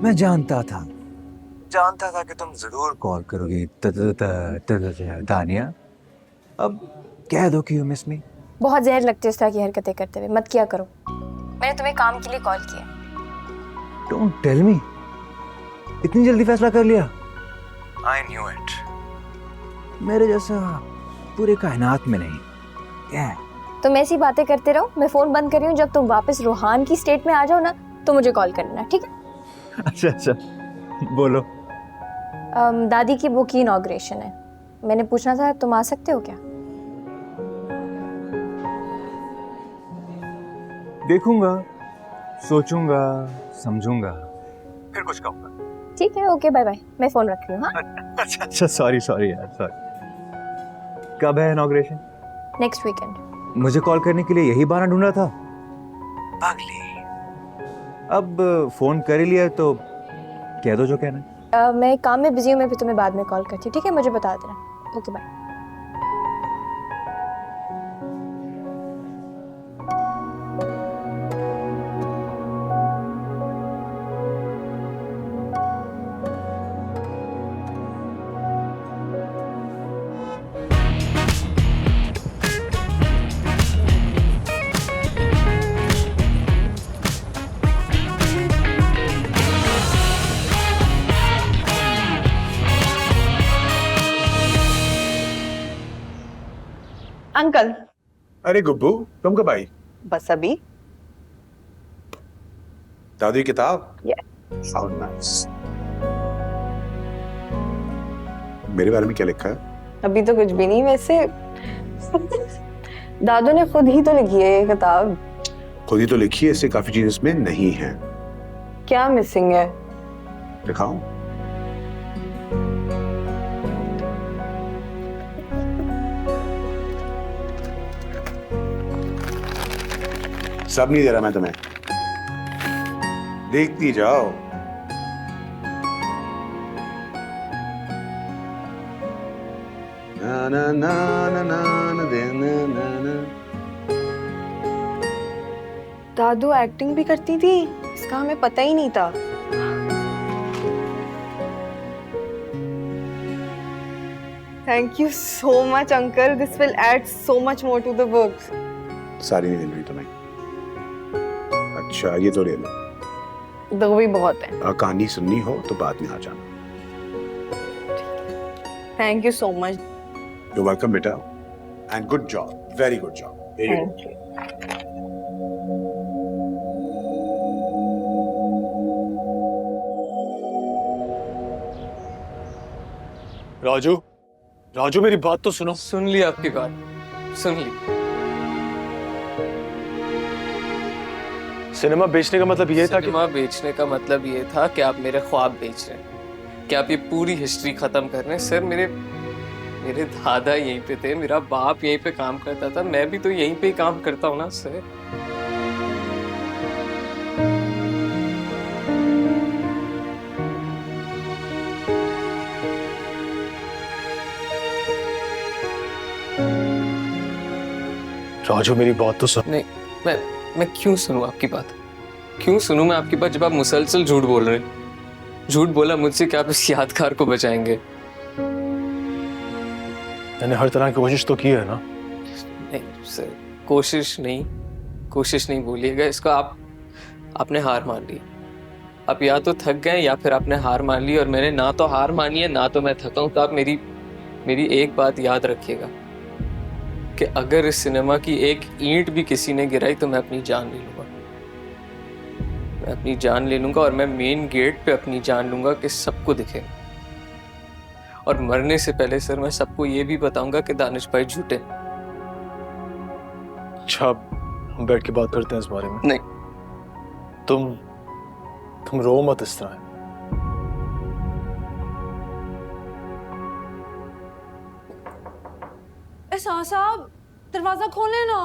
मैं जानता था कि तुम जरूर कॉल करोगी दानिया। अब कह दो कि यू मिस मी। बहुत जहर लगती है इस तरह की हरकतें करते हुए, मत किया करो। मैंने तुम्हें काम के लिए कॉल किया। डोंट टेल मी, इतनी जल्दी फैसला कर लिया? I knew it. मेरे जैसा पूरे कायनात में नहीं। क्या तुम ऐसी बातें करते रहो, मैं फोन बंद कर रही हूँ। जब तुम वापस रूहान की स्टेट में आ जाओ ना तो मुझे कॉल कर लेना, ठीक है? अच्छा बोलो। दादी की बुक की इनॉग्रेशन है, मैंने पूछना था तुम आ सकते हो क्या? देखूंगा, सोचूंगा, समझूंगा, फिर कुछ कहूंगा। ठीक है, ओके, बाय बाय। मैं फोन रख रही हूँ। हाँ, अच्छा सॉरी यार, सॉरी। कब है इनॉग्रेशन? Next weekend. मुझे कॉल करने के लिए यही बहाना ढूंढा था? पागली। अब फोन कर ही लिया तो कह दो जो कहना है। मैं काम में बिजी हूँ, मैं फिर तुम्हें बाद में कॉल करती हूँ, ठीक है? मुझे बता देना। Okay, bye. अंकल। अरे गुब्बू, तुम कब आई? बस अभी। दादी की किताब? Yes. How nice. मेरे बारे में क्या लिखा है? अभी तो कुछ भी नहीं वैसे। दादू ने खुद ही तो लिखी है ये किताब। खुद ही तो लिखी है, इससे काफी चीज इसमें नहीं है। क्या मिसिंग है? दिखाऊं? सब नहीं दे रहा मैं तुम्हें, देखती जाओ। ना ना ना ना ना ना दे ना ना ना। दादू एक्टिंग भी करती थी, इसका हमें पता ही नहीं था। Thank you so much uncle, this will add so much more to the books. सारी नहीं मिल रही तुम्हें? अच्छा ये तो ले लो। दो भी बहुत है। कहानी सुननी हो तो बाद में आ जाना। Thank you so much. You welcome बेटा, and good job, very good job. Thank you. Raju मेरी बात तो सुनो। सुन ली आपकी बात, सुन ली। सिनेमा बेचने का मतलब ये था कि सिनेमा बेचने का मतलब ये था कि आप मेरे ख्वाब बेच रहे हैं, कि आप ये पूरी हिस्ट्री खत्म कर रहे हैं। सर मेरे दादा यहीं पे थे, मेरा बाप यहीं पे काम करता था, मैं भी तो यहीं पे ही काम करता हूँ ना सर। राजू मेरी बात तो सुन। नहीं, मैं क्यों सुनूं आपकी बात? क्यों सुनूं मैं आपकी बात जब आप मुसलसल झूठ बोल रहे हैं? झूठ बोला मुझसे कि आप इस यादगार को बचाएंगे। मैंने हर तरह की कोशिश तो की है ना। नहीं सर, कोशिश नहीं बोलिएगा इसको। आपने हार मान ली। आप या तो थक गए या फिर आपने हार मान ली, और मैंने ना तो हार मानी है ना तो मैं थका हूं। तो आप मेरी एक बात याद रखिएगा कि अगर इस सिनेमा की एक ईंट भी किसी ने गिराई तो मैं अपनी जान ले लूंगा। मैं अपनी जान ले लूंगा और मैं मेन गेट पे अपनी जान लूंगा कि सबको दिखे। और मरने से पहले सर मैं सबको ये भी बताऊंगा कि दानिश भाई झूठे। अच्छा हम बैठ के बात करते हैं इस बारे में। नहीं, तुम रो मत इस तरह। साहब दरवाजा खोले ना।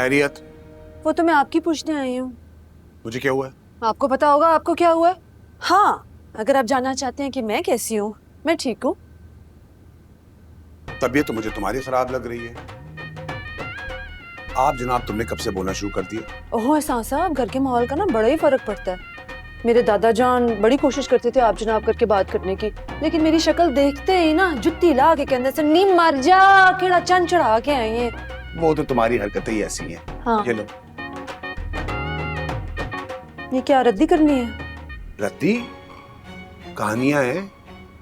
खैरियत? वो तो मैं आपकी पूछने आई हूँ। मुझे क्या हुआ है? आपको पता होगा आपको क्या हुआ है। हाँ, अगर आप जानना चाहते हैं कि मैं कैसी हूँ, मैं ठीक हूँ। तबीयत तो मुझे तुम्हारी खराब लग रही है। आप जनाब, तुमने कब से बोलना शुरू कर दिया? ओहो एहसान साहब, घर के माहौल का ना बड़ा ही फर्क पड़ता है। मेरे दादा जान बड़ी कोशिश करते थे आप जनाब करके बात करने की, लेकिन मेरी शक्ल देखते ही ना जुत्ती ला के अंदर से नीम मर जा केड़ा चंद चढ़ा के आई है। वो तो तुम्हारी हरकतें ही ऐसी हैं। हाँ। ये लो। ये क्या रद्दी करनी है? रद्दी? कहानियां हैं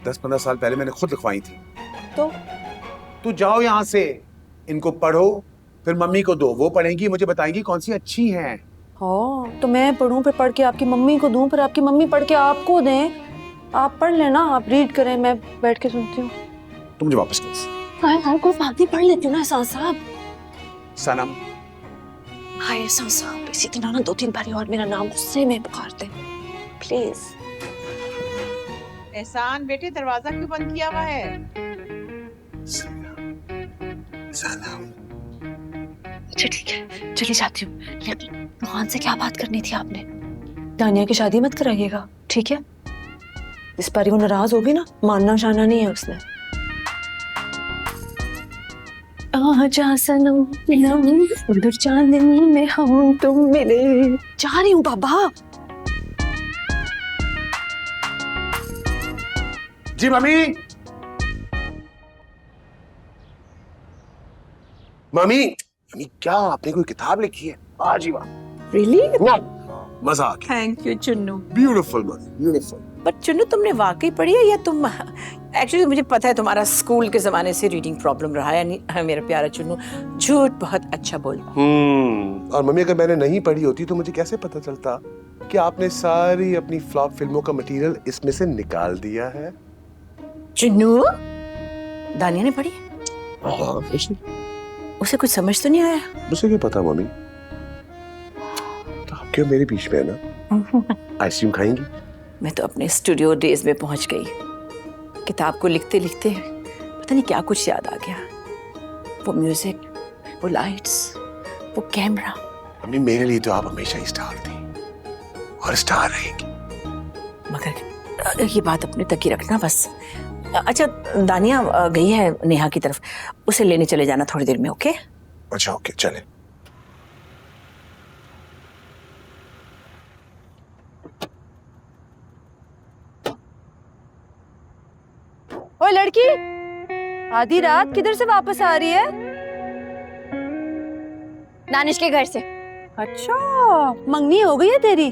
10-15 साल पहले मैंने खुद लिखवाई थी। तू जाओ यहाँ से, इनको पढ़ो, फिर मम्मी को दो, वो पढ़ेंगी, मुझे बताएंगी कौन सी अच्छी हैं। हाँ, तो मैं पढ़ूं फिर पढ़ के आपकी मम्मी को दूं, फिर आपकी मम्मी पढ़ के आपको दें। आप पढ़ लेना, आप रीड करें, मैं बैठ के सुनती हूँ। तुम मुझे वापस कर। हाँ, कोई बात नहीं, पढ़ लेती हूँ ना एहसान साहब। सनम। हाय एहसान साहब, इसी तरह ना 2-3 बारी और मेरा नाम गुस्से में पुकारते प्लीज। एहसान बेटे, दरवाजा क्यों बंद किया हुआ है? सनम। अच्छा ठीक है, चली जाती हूँ। लेकिन रोहान से क्या बात करनी थी आपने? दानिया की शादी मत कराइएगा, ठीक है? इस बार वो नाराज होगी ना, मानना शाना नहीं है उसने। आजा सनम उधर चांदनी में हम तुम मिले। जा रही हूँ बाबा। जी मम्मी। मम्मी, मम्मी क्या आपने कोई किताब लिखी है? आज ही वाह। रियली? मजा आ गया। Thank you Chunnu. Beautiful mummy, beautiful. पर चुन्नू, तुमने वाकई पढ़ी है या तुम? एक्चुअली मुझे पता है तुम्हारा स्कूल के जमाने से रीडिंग प्रॉब्लम रहा है। यानी मेरा प्यारा चुन्नू झूठ बहुत अच्छा बोलता। और मम्मी, अगर मैंने नहीं पढ़ी होती तो मुझे कैसे पता चलता कि आपने सारी अपनी फ्लॉप फिल्मों का मटेरियल इसमें से निकाल दिया है? चुन्नू, दानिया ने पढ़ी? हाँ, उसे कुछ समझ तो नहीं आया? मुझे क्या पता मम्मी। तो आप क्यों मेरे बीच में है ना? आइसक्रीम खाएंगी? मैं तो अपने स्टूडियो डेज में पहुंच गई। किताब को लिखते लिखते पता नहीं क्या कुछ याद आ गया। वो म्यूजिक, वो लाइट्स, वो कैमरा। मम्मी, मेरे लिए तो आप हमेशा ही स्टार थी और स्टार रहेंगी। मगर ये बात अपने तक ही रखना बस। अच्छा, दानिया गई है नेहा की तरफ, उसे लेने चले जाना थोड़ी देर में। ओके? अच्छा ओके, चले। ओए लड़की, आधी रात किधर से वापस आ रही है? दानिश के घर से। अच्छा, मंगनी हो गई है तेरी?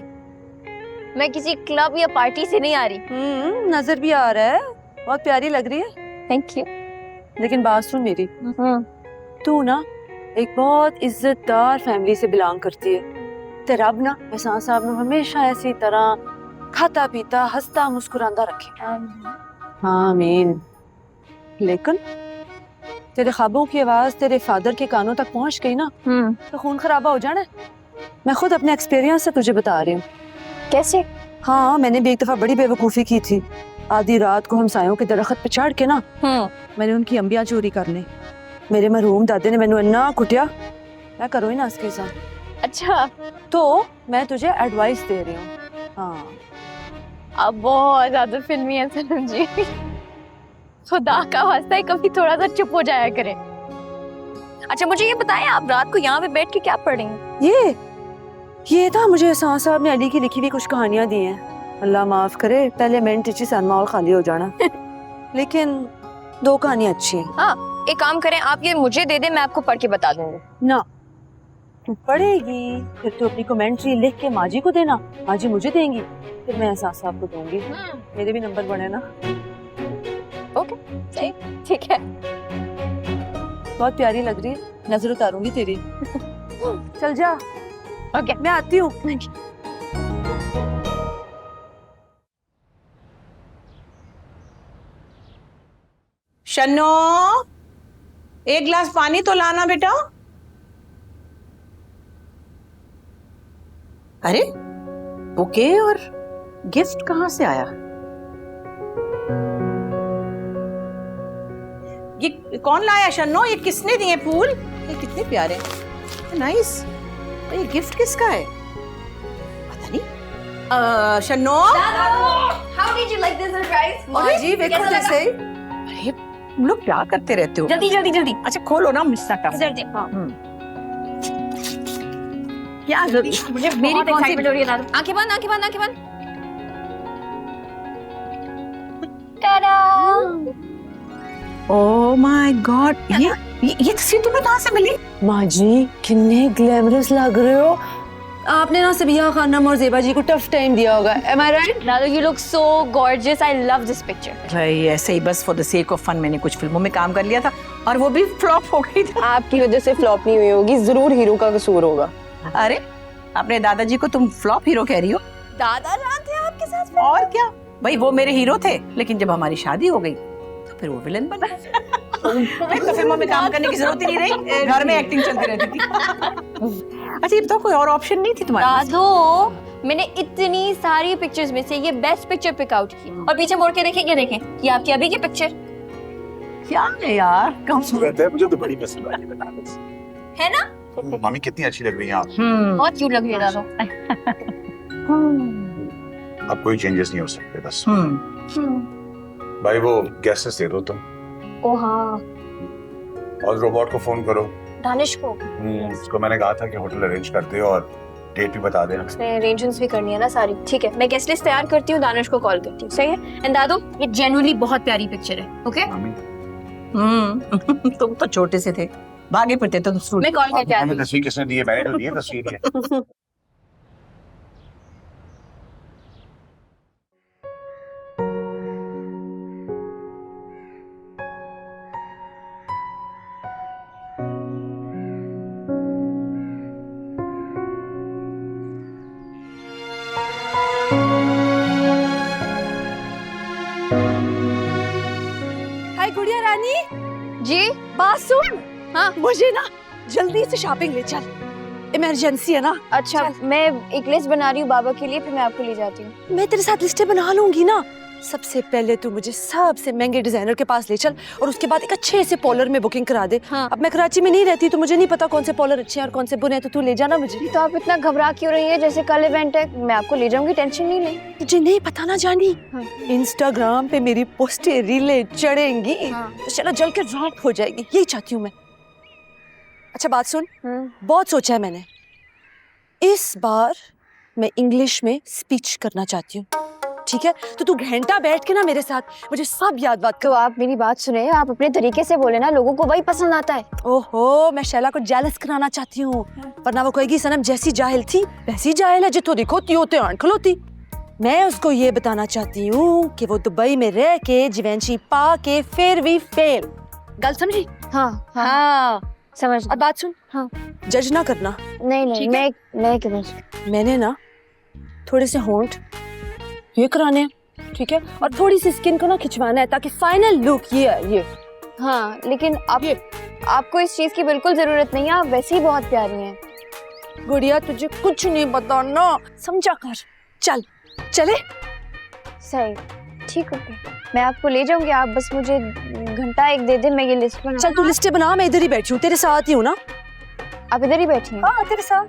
मैं किसी क्लब या पार्टी से नहीं आ रही। नजर भी आ रहा है, बहुत प्यारी लग रही है। Thank you. लेकिन बात सुन मेरी, तू ना एक बहुत इज्जतदार फैमिली से बिलोंग करती है। ते रब ना एहसान साहब ने हमेशा ऐसी तरह खाता पीता हंसता मुस्कुराता रखे। आमीन। लेकिन तेरे ख्वाबों की आवाज तेरे फादर के कानों तक पहुंच गई ना, तो खून खराबा हो जाना है। मैं खुद अपने एक्सपीरियंस से तुझे बता रही हूँ। कैसे? हाँ, मैंने भी एक दफा बड़ी बेवकूफी की थी। आधी रात को हमसायों के दरख्त पे चढ़ के ना मैंने उनकी अंबियां चोरी कर ली। मेरे मरहूम दादे ने मैंने इन्ना कुटिया, क्या करो ही ना इसके साथ। अच्छा, तो मैं तुझे एडवाइस दे रही हूँ। हाँ, आप बहुत ज्यादा फिल्मी हैं सनम जी। खुदा का वास्ता है, कभी थोड़ा सा चुप हो जाया करें। अच्छा मुझे ये बताएं, आप रात को यहाँ पे बैठ के क्या पढ़ रही हैं? ये था, मुझे एहसान साहब ने अली की लिखी हुई कुछ कहानियां दी हैं। अल्लाह माफ करे, पहले मिनट इची सनमा और खाली हो जाना। लेकिन 2 कहानियां अच्छी हैं। हाँ, एक काम करें, आप ये मुझे दे दें, मैं आपको पढ़ के बता दूंगी। ना, तू पढ़ेगी फिर तू अपनी कमेंट्री लिख के माजी को देना, माजी मुझे देंगी, फिर मैं एहसान साहब को दूंगी। मेरे भी नंबर बने ना। ओके, सही, ठीक है। बहुत प्यारी लग रही है, नजर उतारूंगी तेरी। चल जा। ओके, मैं आती हूँ। शन्नो, एक गिलास पानी तो लाना बेटा। अरे बुके और गिफ्ट कहाँ से आया? ये कौन लाया शन्नो? ये किसने दिए फूल? ये कितने प्यारे। नाइस। ये गिफ्ट किसका है पता नहीं। शन्नो How did you like this surprise? माँ जी देखो कैसा लगा? जैसे। अरे तुम लोग क्या करते रहते हो? जल्दी जल्दी जल्दी अच्छा खोलो ना मिस्टर का। जल्दी। हाँ। क्या जल्दी? मुझे मेरी बहुत कौन सी- एक्साइटमेंट हो रही है दादू। आंखें बंद आंखें बंद आंखें बंद। टाडा। ओह माय गॉड, ये तस्वीर तुम्हें कहाँ से मिली? माँ जी कितने ग्लैमरस लग रहे हो। आपने ना सबिया खानम और जेबा जी को टफ टाइम दिया होगा। Am I right? Dadu you look so gorgeous. I love this picture. भाई ऐसे ही बस for the sake of fun मैंने कुछ फिल्मों में काम कर लिया था और वो भी फ्लॉप हो गई थी। आपकी वजह से फ्लॉप नहीं हुई होगी, जरूर हीरो का कसूर होगा। अरे अपने दादाजी को तुम फ्लॉप हीरो कह रही हो? दादा जान थे आपके साथ? और क्या भाई, वो मेरे हीरो थे, लेकिन जब हमारी शादी हो गई तो फिर वो विलन बन गए। फिर तो फिल्मों में काम करने की जरूरत ही नहीं रही, घर में एक्टिंग चलती रहती थी। अच्छा ये तो कोई और ऑप्शन नहीं थी तुम्हारे पास? दादू मैंने इतनी सारी पिक्चर्स में से ये बेस्ट पिक्चर पिक आउट की और पीछे मुड़ के देखें, ये देखें, ये आपकी अभी की पिक्चर क्या है यार, कम सूरत है, मुझे तो बड़ी पसंद आई है ना? मम्मी कितनी अच्छी लग रही है आप। बहुत क्यूट लग रही है दादू। अब कोई चेंजेस नहीं हो सकते बस। भाई वो गैसेस दे दो तुम ओ हाँ और रोबोट को फोन करो। दानिश को उसको मैंने कहा था कि होटल अरेंज कर दे और डेट भी बता दे। उसने अरेंजमेंट्स भी करनी है ना सारी। ठीक है मैं गेस्ट लिस्ट तैयार करती हूँ, दानिश को कॉल करती हूँ। सही है। एंड दादू ये जेन्युइनली बहुत प्यारी पिक्चर है। ओके तुम तो छोटे से थे, भागे फिरते थे तो मैं कॉल करके आती हूँ। तस्वीर किसने दी है? मैंने तो दी है तस्वीर है। हाय गुड़िया रानी, जी बात सुन। हाँ मुझे ना जल्दी से शॉपिंग ले चल, इमरजेंसी है ना। अच्छा मैं एक लिस्ट बना रही हूँ बाबा के लिए, फिर मैं आपको ले जाती हूँ। मैं तेरे साथ लिस्टें बना लूंगी ना। सबसे पहले तू मुझे सबसे महंगे डिजाइनर के पास ले चल और उसके बाद एक अच्छे से पॉलर में बुकिंग करा दे। हाँ। अब मैं कराची में नहीं रहती तो मुझे नहीं पता कौन से पॉलर अच्छे हैं और कौन से बुरे हैं, तो तू ले जाना मुझे। तो आप इतना घबरा क्यों रही है? जैसे कल इवेंट है, मैं आपको ले जाऊंगी, टेंशन नहीं ले। तुझे नहीं पता ना जानी, हाँ। इंस्टाग्राम पे मेरी पोस्टें रीलें चढ़ेंगी हाँ। तो चला जल के राख हो जाएगी, यही चाहती हूँ मैं। अच्छा बात सुन, बहुत सोचा है मैंने, इस बार मैं इंग्लिश में स्पीच करना चाहती हूँ। ठीक है, तो तू घंटा बैठ के ना मेरे साथ मुझे सब याद बात तो आप मेरी बात सुने, आप अपने तरीके से बोले ना, लोगों को वही पसंद आता है। ओहो, मैं शैला को जेलस कराना चाहती हूँ, वरना वो कहेगी सनम जैसी जाहिल थी वैसी जाहिल है, जितो दिखो त्यो ते आंख खलोती। मैं उसको ये बताना चाहती हूँ कि वो दुबई में रह के जीवेंशी पा के फिर भी फेल। गल समझी? हाँ हाँ समझ। और बात सुन, हाँ जज ना करना। नहीं नहीं, ठीक है? मैं समझ। मैंने ना थोड़े से होंठ ये कराने हैं, ठीक है, और थोड़ी सी स्किन को ना खिंचवाना है ताकि फाइनल लुक ये है ये। हाँ लेकिन आपको इस चीज की बिल्कुल जरूरत नहीं है, आप वैसे ही बहुत प्यारी हैं। गुड़िया तुझे कुछ नहीं बताना, समझा कर। चल चले। सही, ठीक है, मैं आपको ले जाऊंगी, आप बस मुझे घंटा एक दे दे, मैं ये लिस्ट बना। चल तू लिस्टें बना, मैं इधर ही बैठी हूँ, तेरे साथ ही हूँ ना। आप इधर ही बैठी हैं? हाँ तेरे साथ।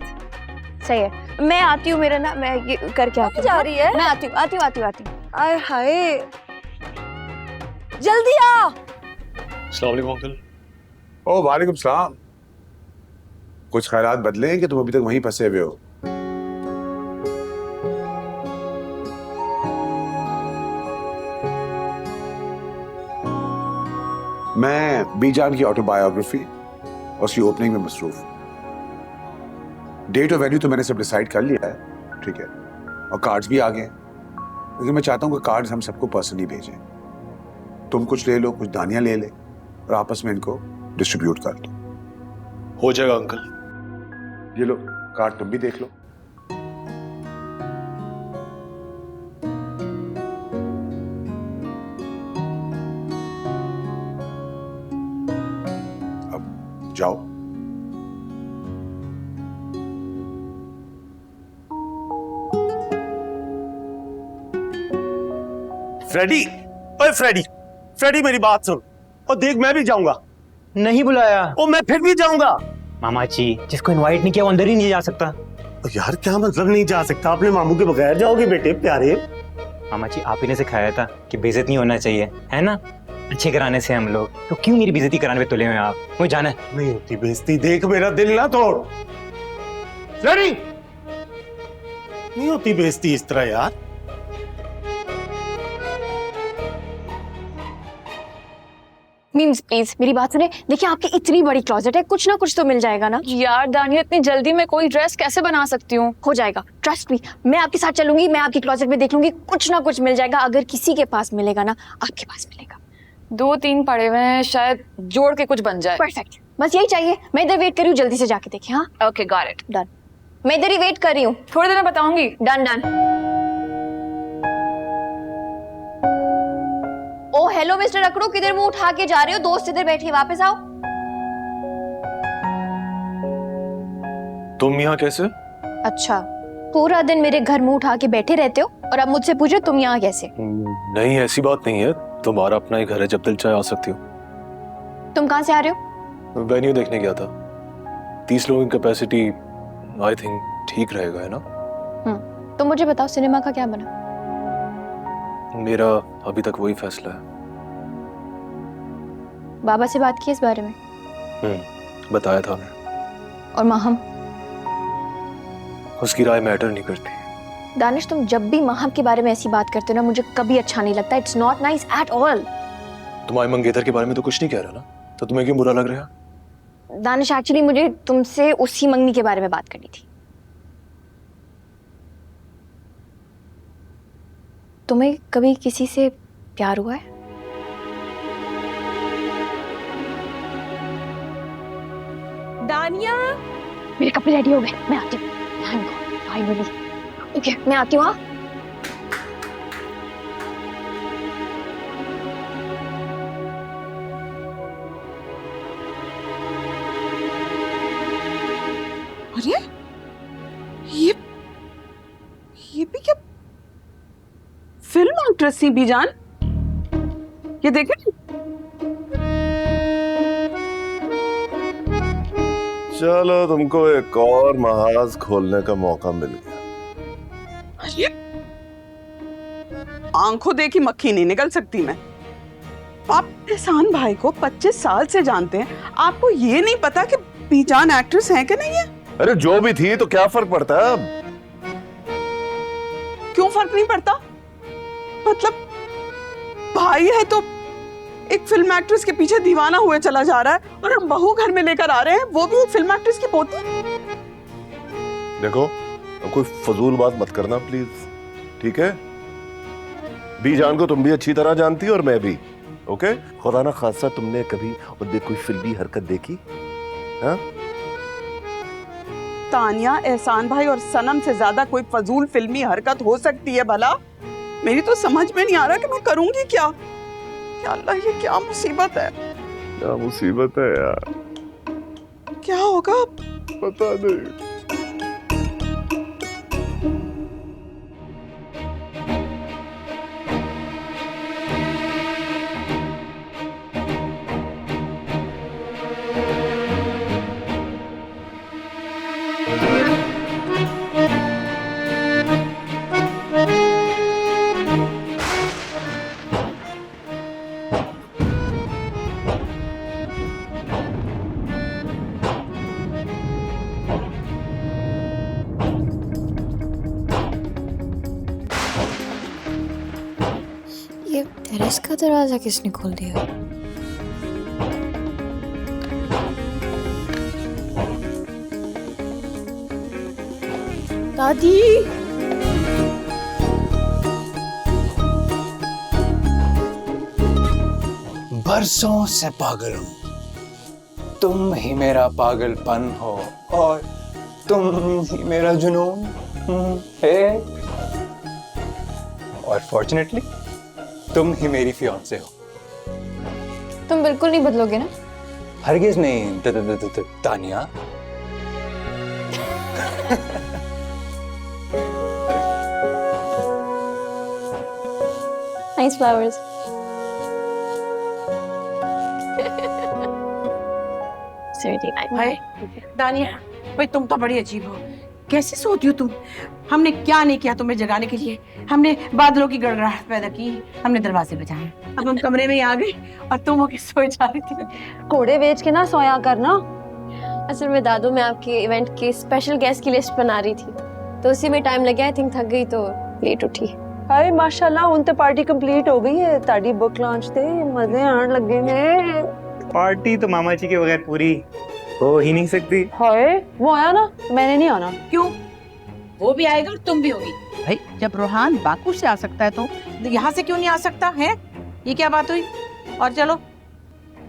सही है, मैं आती हूँ, मेरा ना मैं ये करके आती हूँ। जा रही है? मैं आती हूँ। आय हाय, जल्दी आ। अस्सलाम वालेकुम अंकल। ओ वालेकुम सलाम। कुछ ख्यालात बदले हैं कि तुम अभी तक वहीं फंसे हुए हो? मैं बीजान की ऑटोबायोग्राफी और उसकी ओपनिंग में मसरूफ हूं। डेट और वेन्यू तो मैंने सब डिसाइड कर लिया है, ठीक है, और कार्ड्स भी आ गए, लेकिन मैं चाहता हूं कि कार्ड्स हम सबको पर्सनली भेजें। तुम कुछ ले लो, कुछ दानिया ले ले और आपस में इनको डिस्ट्रीब्यूट कर दो। हो जाएगा अंकल। ये लो कार्ड, तुम भी देख लो। अब जाओ। फ्रेडी, ओए फ्रेडी, फ्रेडी मेरी बात सुन। और देख मैं भी जाऊंगा। नहीं बुलाया। ओ मैं फिर भी जाऊंगा। मामा जी, जिसको इनवाइट नहीं किया वो अंदर ही नहीं जा सकता। यार क्या मतलब नहीं जा सकता? अपने मामू के बगैर जाओगे बेटे प्यारे? मामा जी, आप ही ने सिखाया था कि बेइज्जत नहीं होना चाहिए, है ना? अच्छे घराने से हम लोग, तो क्यों मेरी बेइज्जती कराने पे तुले हुए हैं आप? मुझे जाना है। नहीं होती बेइज्जती, देख मेरा दिल ना तोड़। फ्रेडी, नहीं होती बेइज्जती इस तरह यार। मीम्स प्लीज मेरी बात सुने। देखिए आपकी इतनी बड़ी क्लोजेट है, कुछ ना कुछ तो मिल जाएगा ना। यार दानिया, इतनी जल्दी मैं कोई ड्रेस कैसे बना सकती हूँ? हो जाएगा, ट्रस्ट मी। मैं आपके साथ चलूंगी, मैं आपकी क्लोजेट में देख लूंगी, कुछ ना कुछ मिल जाएगा। अगर किसी के पास मिलेगा ना, आपके पास मिलेगा। 2-3 पड़े हुए हैं, शायद जोड़ के कुछ बन जाए। परफेक्ट, बस यही चाहिए। मैं इधर वेट कर रही हूँ, जल्दी से जाके देखें। हाँ ओके, गॉट इट। डन। मैं इधर ही वेट कर रही हूँ, थोड़ी देर में बताऊंगी। Done done. Oh hello mister अकड़ू, किधर मुंह उठा के जा रहे हो? दोस्त इधर बैठिए, वापस आओ। तुम यहाँ कैसे? अच्छा, पूरा दिन मेरे घर मुंह उठा के बैठे रहते हो और अब मुझसे पूछो तुम यहाँ कैसे? नहीं, ऐसी बात नहीं है, तुम्हारा अपना ही घर है, जब दिल चाहे आ सकती हो। तुम कहाँ से आ रहे हो? वेन्यू देखने गया था। 30 लोगों की कैपेसिटी आई थिंक ठीक रहेगा, है ना? तो मुझे बताओ सिनेमा का क्या बना? मेरा अभी तक वही फैसला है। बाबा से बात की इस बारे में? बताया था मैं। और माहम? उसकी राय मैटर नहीं करती। दानिश, तुम जब भी माहम के बारे में ऐसी बात करते हो ना, मुझे कभी अच्छा नहीं लगता। It's not nice at all. तुम्हारे मंगेतर के बारे में तो कुछ नहीं कह रहा ना, तो तुम्हें क्यों बुरा लग रहा है? दानिश, एक्चुअली मुझे तुमसे उसी मंगनी के बारे में बात करनी थी। तुम्हें कभी किसी से प्यार हुआ है? दानिया, मेरे कपड़े रेडी हो गए, मैं आती हूँ। फाइनली ओके, मैं आती हूँ। हाँ अरे ये भी क्या फिल्म एक्ट्रेस थी बीजान? ये देखे? चलो तुमको एक और महाज खोलने का मौका मिल गया। अरे आंखों देखी मक्खी नहीं निकल सकती मैं। आप एहसान भाई को 25 साल से जानते हैं, आपको ये नहीं पता कि बीजान एक्ट्रेस है कि नहीं है? अरे जो भी थी तो क्या फर्क पड़ता है अब? क्यों फर्क नहीं पड़ता? मतलब भाई है तो एक फिल्म एक्ट्रेस के पीछे दीवाना हुए चला जा रहा है और हम बहू घर में लेकर आ रहे हैं, वो भी एक फिल्म एक्ट्रेस की पोती। देखो, कोई फजूल बात मत करना प्लीज, ठीक है? बीजान को तुम भी अच्छी तरह जानती हो और मैं भी, ओके? खुदा ना खासा तुमने कभी उनमें कोई फिल्मी हरकत देखी? हाँ? तानिया, एहसान भाई और सनम से ज्यादा कोई फजूल फिल्मी हरकत हो सकती है भला? मेरी तो समझ में नहीं आ रहा कि मैं करूंगी क्या। या अल्लाह, ये क्या मुसीबत है? क्या मुसीबत है यार? क्या होगा पता नहीं। ये टेरेस का दरवाजा किसने खोल दिया? दादी, बरसों से पागल हूं, तुम ही मेरा पागलपन हो और तुम ही मेरा जुनून है, और फॉर्चुनेटली तुम ही मेरी फियांसे हो। तुम बिल्कुल नहीं बदलोगे ना? हरगिज नहीं तानिया। Nice flowers. हाय दानिया, भाई तुम तो बड़ी अजीब हो, कैसे सोती हो तुम? हमने क्या नहीं किया तुम्हें जगाने के लिए? हमने बादलों की गड़गड़ाहट पैदा की, हमने दरवाजे बजाए, अब हम कमरे में आ गए और तुम होके सोए जा रही थी। कोड़े बेच के ना सोया करना। असल में दादू मैं आपके इवेंट के स्पेशल गेस्ट की लिस्ट बना रही थी, तो उसी में टाइम लग गया, आई थिंक थक गई तो लेट उठी। हाय माशाल्लाह, उन ते पार्टी कंप्लीट हो गई है, ताड़ी बुक लॉन्च ते मजे आने लगे ने। पार्टी तो मामा जी के बगैर पूरी हो ही नहीं सकती। हाय वो आया ना, मैंने नहीं आना। क्यों? वो भी आएगा और तुम भी होगी। भाई जब रोहान बाकू से आ सकता है तो यहाँ से क्यों नहीं आ सकता है? ये क्या बात हुई? और चलो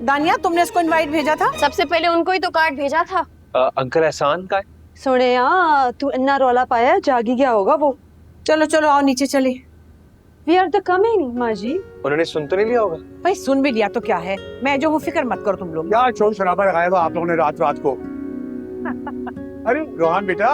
दानिया, तुमने इसको इनवाइट भेजा था? सबसे पहले उनको ही तो कार्ड भेजा था। अंकल एहसान का है? सुने यार, तू इतना रौला पाया, जागी गया होगा वो। चलो चलो आओ नीचे चले। वी आर द कमिंग माँ जी। उन्होंने सुन तो नहीं लिया होगा? भाई सुन भी लिया तो क्या है, मैं जो हूँ, फिक्र मत करो तुम लोग। क्या शोर शराबा लगाया हुआ आप लोगों ने रात रात को? अरे रोहान बेटा,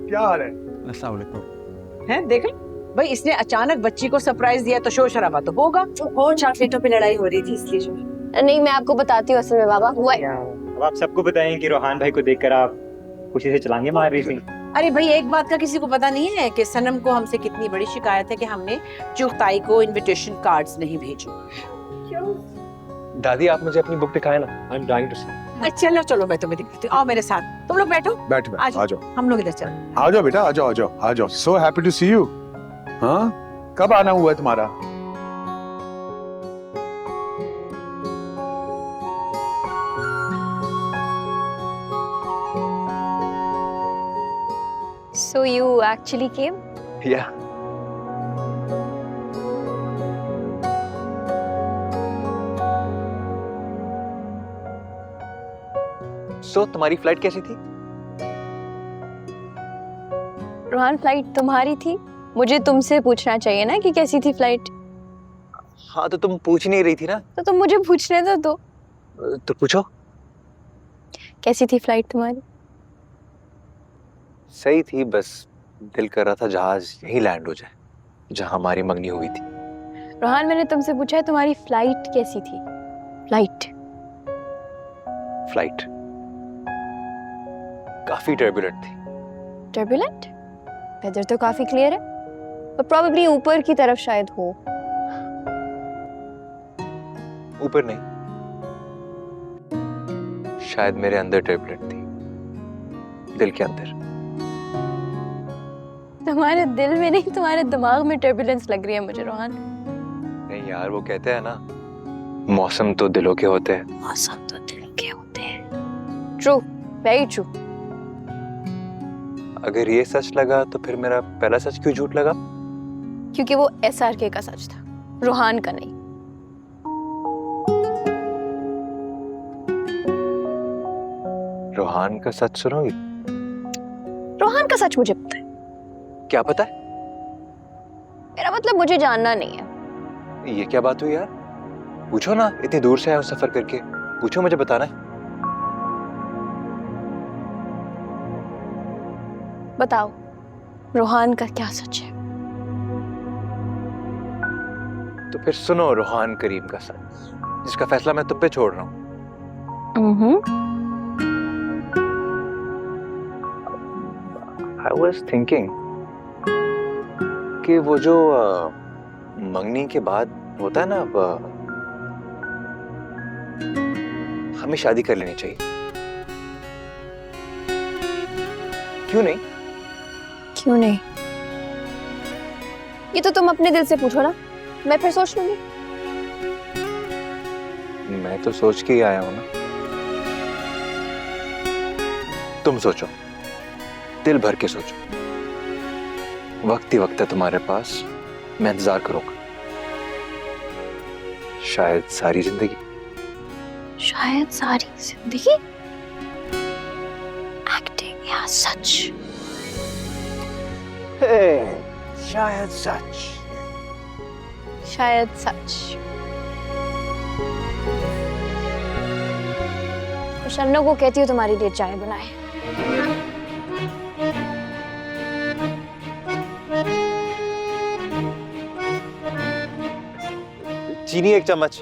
क्या हाल है? अस्सलाम वालेकुम। है देखा भाई, इसने अचानक बच्ची को सरप्राइज दिया तो शोर शराबा तो होगा। और चॉकलेटों पे लड़ाई हो रही थी इसलिए जो। नहीं, मैं आपको बताती हूँ असल में बाबा हुआ है। अब आप सबको बताएं कि रोहान भाई को देखकर आप खुशी से चलांगे मार रही थी। अरे भाई एक बात का किसी को पता नहीं है कि सनम को हमसे कितनी बड़ी शिकायत है कि हमने चुगताई को इनविटेशन कार्ड्स नहीं भेजे। दादी आप मुझे अपनी बुक दिखाए ना, आई एम डाइंग टू सी। चलो चलो मैं तुम्हें दिखाती हूँ, आओ मेरे साथ, तुम लोग बैठो। बैठ आ आ जाओ, हम लोग इधर चलो। आ जाओ बेटा, आ जाओ, आ जाओ, आ जाओ। So happy to see you. हाँ, कब आना हुआ है तुम्हारा? So you actually came? या सो तुम्हारी फ्लाइट कैसी थी? रोहान फ्लाइट तुम्हारी थी, मुझे तुमसे पूछना चाहिए ना कि कैसी थी फ्लाइट। हाँ तो तुम पूछ नहीं रही थी ना, तो तुम मुझे पूछने दो। तो पूछो। कैसी थी फ्लाइट तुम्हारी? सही थी, बस दिल कर रहा था जहाज यहीं लैंड हो जाए जहां हमारी मंगनी हुई थी। रोहान मैंने तुमसे पूछा है तुम्हारी फ्लाइट कैसी थी? फ्लाइट फ्लाइट काफी टर्बुलेंट थी। टर्बुलेंट? वेदर तो काफी क्लियर है, पर प्रोबेबली ऊपर की तरफ शायद हो। ऊपर नहीं, शायद मेरे अंदर टर्बुलेंट थी, दिल के अंदर। तुम्हारे दिल में नहीं, तुम्हारे दिमाग में टर्बुलेंस लग रही है मुझे रोहान। नहीं यार, वो कहते हैं ना, मौसम तो दिलों के होते हैं। मौसम तो दिलों के होते हैं। True, very true. अगर ये सच लगा तो फिर मेरा पहला सच क्यों झूठ लगा? क्योंकि वो SRK का सच था, रोहान का नहीं। रोहान का सच सुनोगी? रोहान का सच मुझे पता है। क्या पता है? मेरा मतलब मुझे जानना नहीं है। ये क्या बात हुई यार? पूछो ना, इतनी दूर से आया हूं सफर करके, पूछो, मुझे बताना है। बताओ, रोहान का क्या सच है? तो फिर सुनो रोहान करीम का सच, जिसका फैसला मैं तुम पे छोड़ रहा हूँ। I was thinking कि वो जो मंगनी के बाद होता है ना, हमें शादी कर लेनी चाहिए। क्यों नहीं? क्यों नहीं? ये तो तुम अपने दिल से पूछो ना, मैं फिर सोच लूंगी। मैं तो सोच के ही आया हूं ना। तुम सोचो, दिल भर के सोचो। वक्त ही वक्त है तुम्हारे पास, मैं इंतजार करूंगा। शायद सारी जिंदगी। शायद सारी जिंदगी? एक्टिंग या सच? शायद सच। शायद सच। शन्नो को कहती हूँ तुम्हारी लिए चाय बनाए। चीनी 1 चम्मच।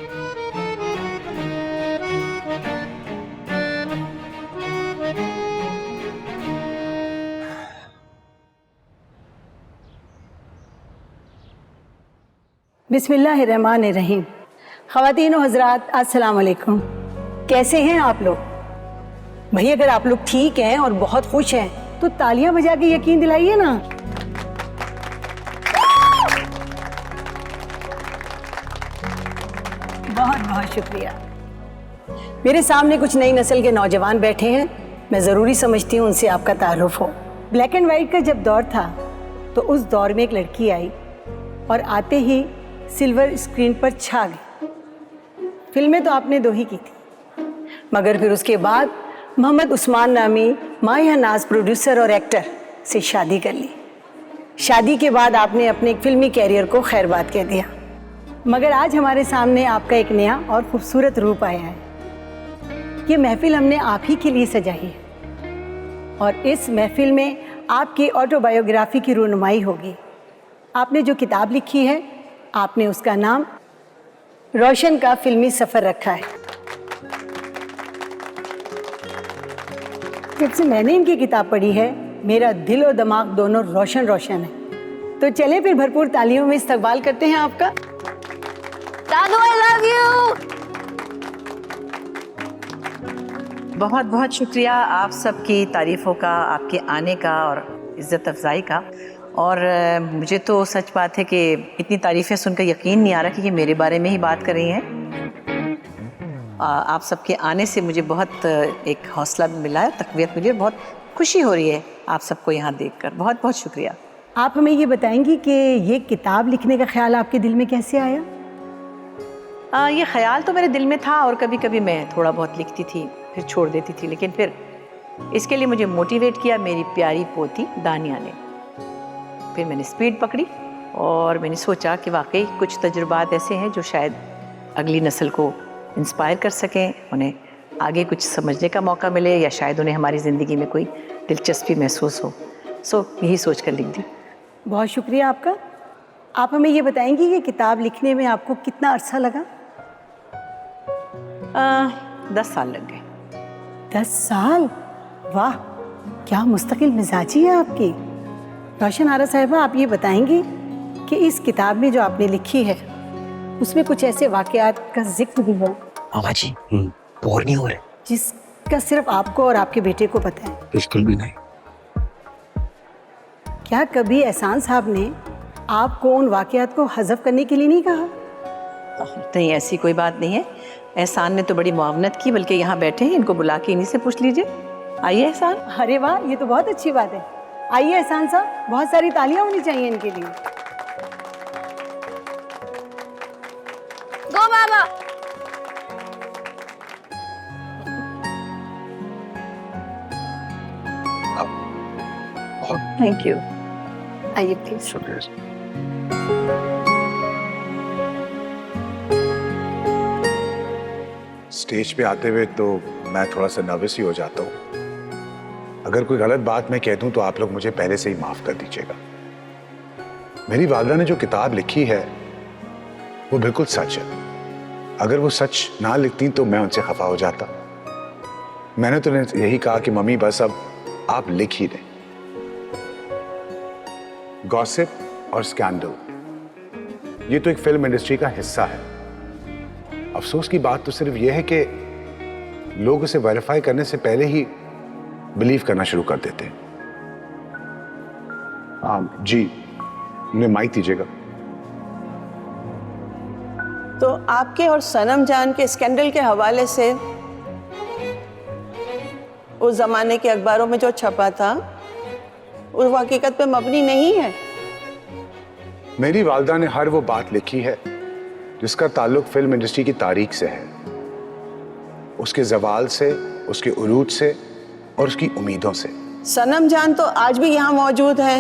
बिस्मिल्लाहिर्रहमानिर्रहीम। ख़वातीन व हज़रात, अस्सलाम वालेकुम। कैसे हैं आप लोग? भाई अगर आप लोग ठीक हैं और बहुत खुश हैं तो तालियां बजा के यकीन दिलाइए ना। बहुत बहुत शुक्रिया। मेरे सामने कुछ नई नस्ल के नौजवान बैठे हैं, मैं ज़रूरी समझती हूँ उनसे आपका तारुफ हो। ब्लैक एंड वाइट का जब दौर था तो उस दौर में एक लड़की आई और आते ही सिल्वर स्क्रीन पर छा गई। फिल्में तो आपने 2 ही की थी, मगर फिर उसके बाद मोहम्मद उस्मान नामी माया नाज प्रोड्यूसर और एक्टर से शादी कर ली। शादी के बाद आपने अपने फिल्मी कैरियर को खैरबाद कह दिया, मगर आज हमारे सामने आपका एक नया और खूबसूरत रूप आया है। ये महफिल हमने आप ही के लिए सजाई है और इस महफिल में आपकी ऑटोबायोग्राफी की रूनुमाई होगी। आपने जो किताब लिखी है, आपने उसका नाम रोशन का फिल्मी सफ़र रखा है। जब से मैंने इनकी किताब पढ़ी है, मेरा दिल और दिमाग दोनों रोशन रोशन है। तो चले फिर भरपूर तालियों में इस्तकबाल करते हैं आपका। दादू आई लव यू। बहुत बहुत शुक्रिया आप सबकी तारीफ़ों का, आपके आने का और इज़्ज़त अफजाई का। और मुझे तो सच बात है कि इतनी तारीफ़ें सुनकर यकीन नहीं आ रहा कि ये मेरे बारे में ही बात कर रही हैं। आप सबके आने से मुझे बहुत एक हौसला मिला है, तक़वियत मिली है, बहुत खुशी हो रही है आप सबको यहाँ देखकर। बहुत बहुत शुक्रिया। आप हमें ये बताएंगी कि ये किताब लिखने का ख्याल आपके दिल में कैसे आया? ये ख़याल तो मेरे दिल में था और कभी कभी मैं थोड़ा बहुत लिखती थी, फिर छोड़ देती थी, लेकिन फिर इसके लिए मुझे मोटिवेट किया मेरी प्यारी पोती दानिया ने। फिर मैंने स्पीड पकड़ी और मैंने सोचा कि वाकई कुछ तजुर्बात ऐसे हैं जो शायद अगली नस्ल को इंस्पायर कर सकें, उन्हें आगे कुछ समझने का मौका मिले या शायद उन्हें हमारी ज़िंदगी में कोई दिलचस्पी महसूस हो। यही सोच कर लिख दी। बहुत शुक्रिया आपका। आप हमें ये बताएंगी कि किताब लिखने में आपको कितना अरसा लगा? 10 साल लग गए। 10 साल? वाह, क्या मुस्तकिल मिजाजी है आपकी। रोशन आरा साहिबा, आप ये बताएंगी कि इस किताब में जो आपने लिखी है उसमें कुछ ऐसे वाक़यात का जिक्र भी है मामा जी, बोर नहीं हो रहे? जिसका सिर्फ आपको और आपके बेटे को पता है? बिल्कुल भी नहीं। क्या कभी एहसान साहब ने आपको उन वाक़यात को हज़फ करने के लिए नहीं कहा? नहीं, ऐसी कोई बात नहीं है। एहसान ने तो बड़ी मुआवनत की, बल्कि यहाँ बैठे हैं, इनको बुला के इन्हीं से पूछ लीजिए। आइए एहसान। अरे वाह, ये तो बहुत अच्छी बात है। आइए एहसान साहब, बहुत सारी तालियां होनी चाहिए इनके लिए। गो बाबा। Thank you. आइए प्लीज। स्टेज पे आते हुए तो मैं थोड़ा सा नर्वस ही हो जाता हूँ। अगर कोई गलत बात मैं कह दूं तो आप लोग मुझे पहले से ही माफ कर दीजिएगा। मेरी वालिदा ने जो किताब लिखी है वो बिल्कुल सच है। अगर वो सच ना लिखती तो मैं उनसे खफा हो जाता। मैंने तो यही कहा कि मम्मी बस अब आप लिख ही दें। गॉसिप और स्कैंडल ये तो एक फिल्म इंडस्ट्री का हिस्सा है। अफसोस की बात तो सिर्फ यह है कि लोग उसे वेरीफाई करने से पहले ही बिलीव करना शुरू कर देते हैं। जी, उन्हें माइक दीजिएगा। तो आपके और सनम जान के स्कैंडल के हवाले से उस जमाने के अखबारों में जो छपा था वो हकीकत पे मबनी नहीं है। मेरी वालिदा ने हर वो बात लिखी है जिसका ताल्लुक फिल्म इंडस्ट्री की तारीख से है, उसके जवाल से, उसके उरूज से और उसकी उम्मीदों से। सनम जान तो आज भी यहाँ मौजूद है।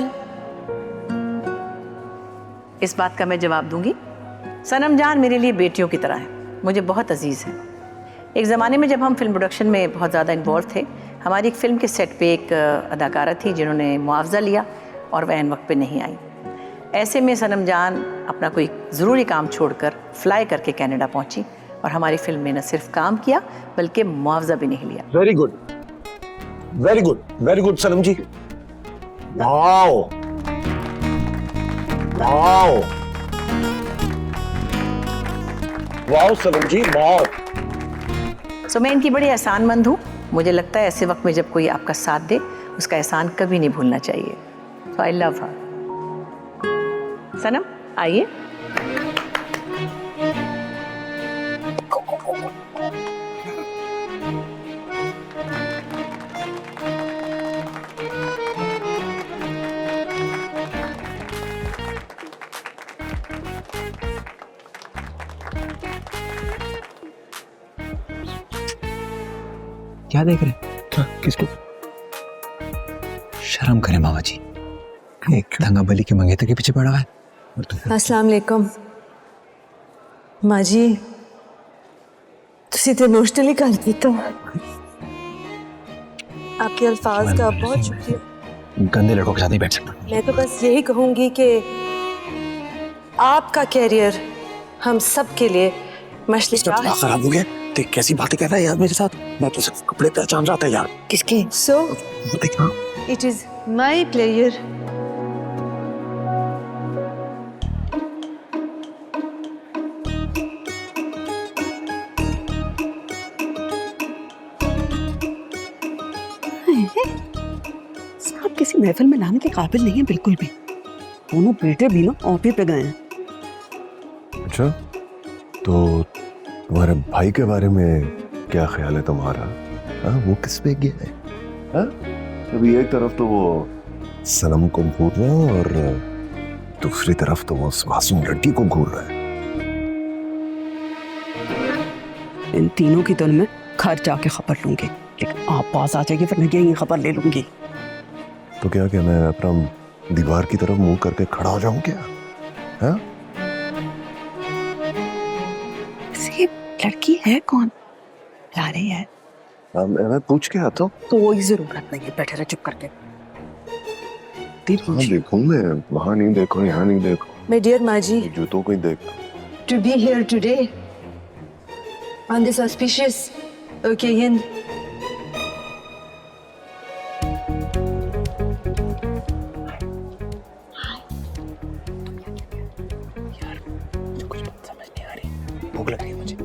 इस बात का मैं जवाब दूंगी। सनम जान मेरे लिए बेटियों की तरह है, मुझे बहुत अजीज है। एक ज़माने में जब हम फिल्म प्रोडक्शन में बहुत ज़्यादा इन्वॉल्व थे, हमारी एक फ़िल्म के सेट पे एक अदाकारा थी जिन्होंने मुआवजा लिया और वह ऐन वक्त पे नहीं आई। ऐसे में सनम जान अपना कोई ज़रूरी काम छोड़कर फ्लाई करके कनाडा पहुंची और हमारी फिल्म में न सिर्फ काम किया बल्कि मुआवजा भी नहीं लिया। Very good, very good, very good Sanam ji. Wow wow, वाह सनम जी वाह। सो मैं इनकी बड़ी एहसानमंद हूँ। मुझे लगता है ऐसे वक्त में जब कोई आपका साथ दे उसका एहसान कभी नहीं भूलना चाहिए। सो आई लव हर। सनम आइए। क्या देख रहे? क्या? किसको? शर्म करें मामा जी, एक दंगा बली के मंगेतर के पीछे पड़ा है। अस्सलाम वालेकुम माँ जी, तुसी तो इमोशनली कर दिता। आपके अल्फाज का बहुत शुक्रिया। गंदे लड़कों के साथ नहीं बैठ सकता। मैं तो बस यही कहूंगी कि आपका कैरियर हम सब के लिए मछली खराब हो गया। देख कैसी बातें कर रहा है यार मेरे साथ। मैं तो सिर्फ कपड़े पहचान रहा था यार। किसके? So it is my player. आप किसी महफिल में लाने के काबिल नहीं है बिल्कुल भी। दोनों बेटे भी ना ऑफिस पे गए हैं। अच्छा, तो तुम्हारे भाई के बारे में क्या ख्याल है तुम्हारा? हाँ, वो किस पे गया है? हाँ? अभी एक तरफ तो वो सनम को घूर रहा है और दूसरी तरफ तो वो उस मासूम लड़की को घूर रहा है। इन तीनों की तो मैं घर जाके खबर लूंगी, लेकिन आप पास आ जाइए फिर मैं यही खबर ले लूंगी। तो क्या मैं अपना दीवार की तरफ मुंह करके खड़ा हो जाऊं क्या? हाँ? ये लड़की है कौन? ला रही है। मैं पूछ के आता हूँ। कोई जरूरत नहीं है, बैठे रहे चुप करके। हाँ, देखूं मैं, वहाँ नहीं देखो, यहाँ नहीं देखो। माय डियर माँ जी, जूतों को ही देख। to be here today on this auspicious occasion. कुछ बात समझ नहीं आ रही। भूख लग रही है मुझे।